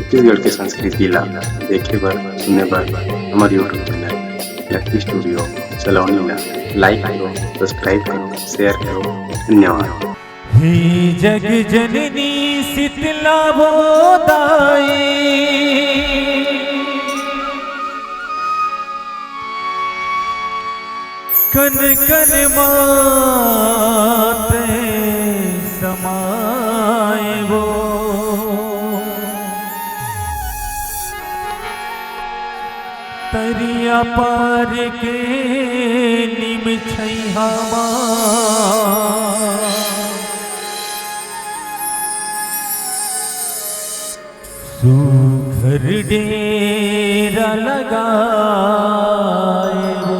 छत्तीसगढ़ के संस्कृति ला देखे बर सुने बर हमारे यूट्यूब चैनल लकी स्टूडियो सलोनी ला लाइक करो, सब्सक्राइब करो, शेयर करो। धन्यवाद। हे जग जननी शीतला बोदाई, कन कन माते समाए वो, तरिया पार के निम छैहमा, सुघर डेरा लगाए वो।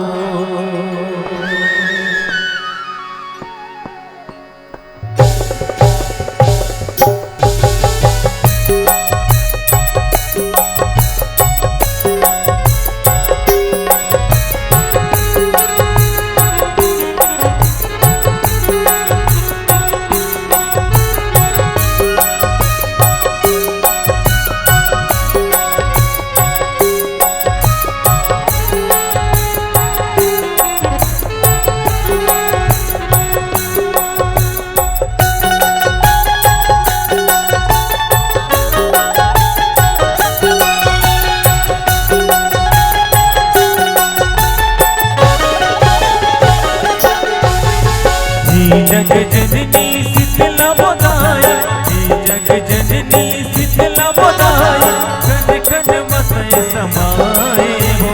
जग जननी शीतला बोदाई, जग जननी शीतला बोदाई, कन कन मत समाए हो।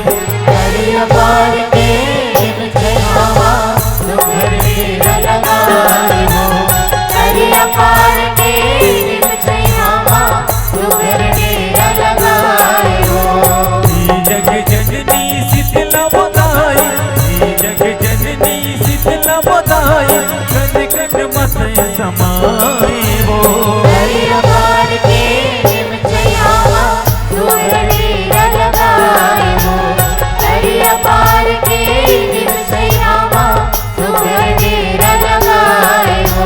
तरिया पार के निम छैहमा, सुघर डेरा लगाए हो। तरिया पार के निम छैहमा, सुघर डेरा लगाए हो। जग जननी शीतला बोदाई, जग जननी शीतला बोदाई, कन कन मत समाए वो। तरिया पार के निम छैहमा, सुघर डेरा लगाए हो। तरिया पार के निम छैहमा, सुघर डेरा लगाए हो।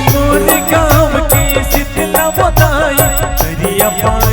मोर गाँव के शीतला बोदाई, तरिया पार